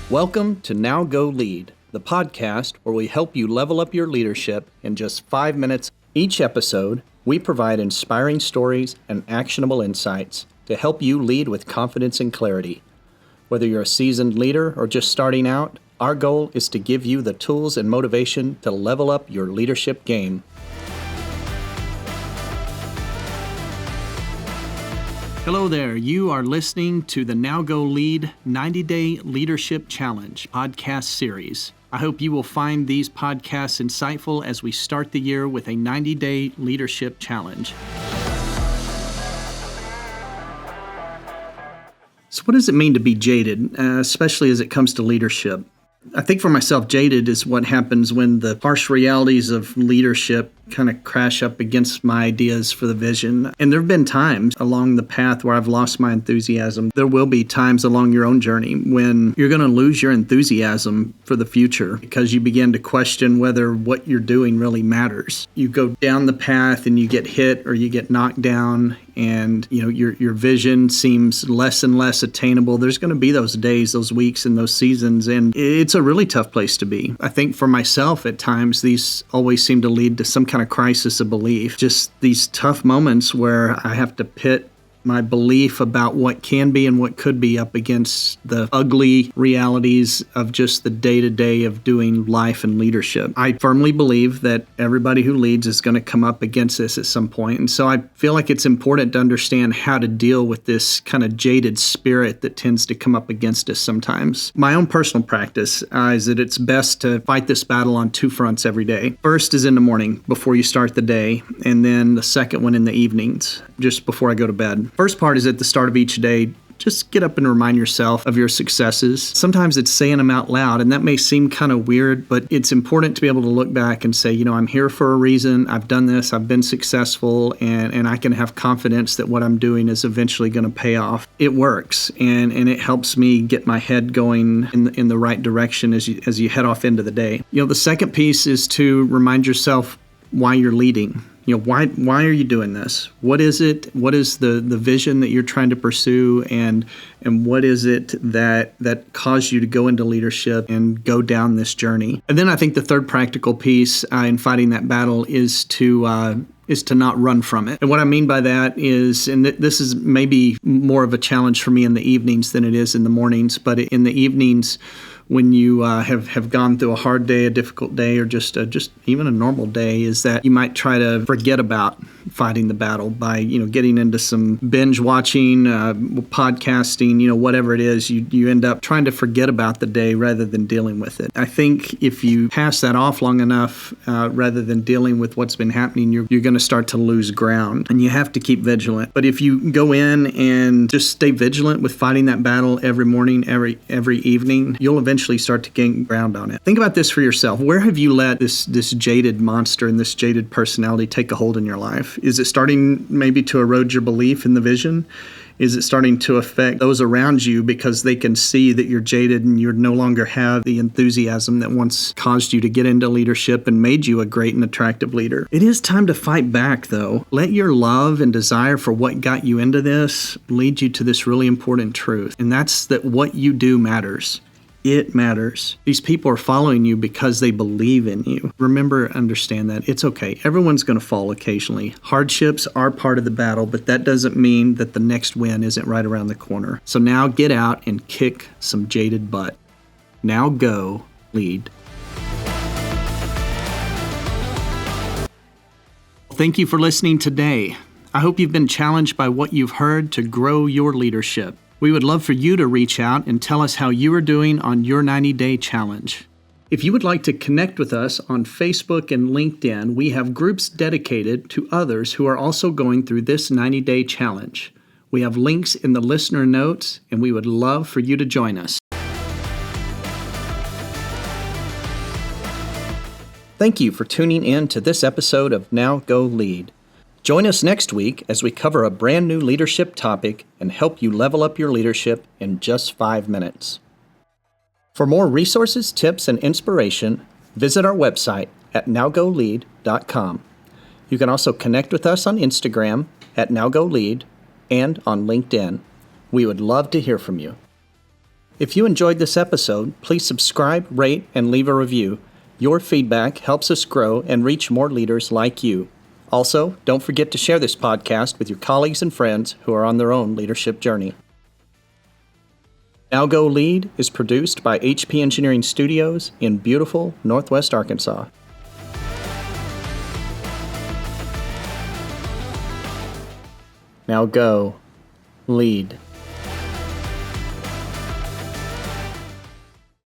Welcome to Now Go Lead, the podcast where we help you level up your leadership in just 5 minutes. Each episode, we provide inspiring stories and actionable insights to help you lead with confidence and clarity. Whether you're a seasoned leader or just starting out, our goal is to give you the tools and motivation to level up your leadership game. Hello there. You are listening to the Now Go Lead 90-Day Leadership Challenge podcast series. I hope you will find these podcasts insightful as we start the year with a 90-day leadership challenge. So what does it mean to be jaded, especially as it comes to leadership? I think for myself, jaded is what happens when the harsh realities of leadership kind of crash up against my ideas for the vision. And there have been times along the path where I've lost my enthusiasm. There will be times along your own journey when you're going to lose your enthusiasm for the future because you begin to question whether what you're doing really matters. You go down the path and you get hit or you get knocked down and your vision seems less and less attainable. There's going to be those days, those weeks, and those seasons, and it's a really tough place to be. I think for myself at times, these always seem to lead to some kind of crisis of belief. Just these tough moments where I have to pit my belief about what can be and what could be up against the ugly realities of just the day-to-day of doing life and leadership. I firmly believe that everybody who leads is going to come up against this at some point. And so I feel like it's important to understand how to deal with this kind of jaded spirit that tends to come up against us sometimes. My own personal practice is that it's best to fight this battle on two fronts every day. First is in the morning before you start the day, and then the second one in the evenings, just before I go to bed. First part is at the start of each day. Just get up and remind yourself of your successes. Sometimes it's saying them out loud, and that may seem kind of weird, but it's important to be able to look back and say, I'm here for a reason. I've done this. I've been successful, and I can have confidence that what I'm doing is eventually going to pay off. It works, and it helps me get my head going in the right direction as you head off into the day. The second piece is to remind yourself why you're leading. Why are you doing this? What is it? What is the vision that you're trying to pursue? And what is it that caused you to go into leadership and go down this journey? And then I think the third practical piece in fighting that battle is to not run from it. And what I mean by that is, and this is maybe more of a challenge for me in the evenings than it is in the mornings, but in the evenings, when you have gone through a hard day, a difficult day, or just even a normal day, is that you might try to forget about fighting the battle by getting into some binge watching, podcasting, whatever it is. You end up trying to forget about the day rather than dealing with it. I think if you pass that off long enough, rather than dealing with what's been happening, you're going to start to lose ground, and you have to keep vigilant. But if you go in and just stay vigilant with fighting that battle every morning, every evening, you'll eventually start to gain ground on it. Think about this for yourself. Where have you let this jaded monster and this jaded personality take a hold in your life? Is it starting maybe to erode your belief in the vision? Is it starting to affect those around you because they can see that you're jaded and you no longer have the enthusiasm that once caused you to get into leadership and made you a great and attractive leader? It is time to fight back, though. Let your love and desire for what got you into this lead you to this really important truth, and that's that what you do matters. It matters. These people are following you because they believe in you. Remember, understand that. It's okay. Everyone's going to fall occasionally. Hardships are part of the battle, but that doesn't mean that the next win isn't right around the corner. So now get out and kick some jaded butt. Now go lead. Thank you for listening today. I hope you've been challenged by what you've heard to grow your leadership. We would love for you to reach out and tell us how you are doing on your 90-day challenge. If you would like to connect with us on Facebook and LinkedIn, we have groups dedicated to others who are also going through this 90-day challenge. We have links in the listener notes, and we would love for you to join us. Thank you for tuning in to this episode of Now Go Lead. Join us next week as we cover a brand new leadership topic and help you level up your leadership in just 5 minutes. For more resources, tips, and inspiration, visit our website at nowgolead.com. You can also connect with us on Instagram at nowgolead and on LinkedIn. We would love to hear from you. If you enjoyed this episode, please subscribe, rate, and leave a review. Your feedback helps us grow and reach more leaders like you. Also, don't forget to share this podcast with your colleagues and friends who are on their own leadership journey. Now Go Lead is produced by HP Engineering Studios in beautiful Northwest Arkansas. Now go lead.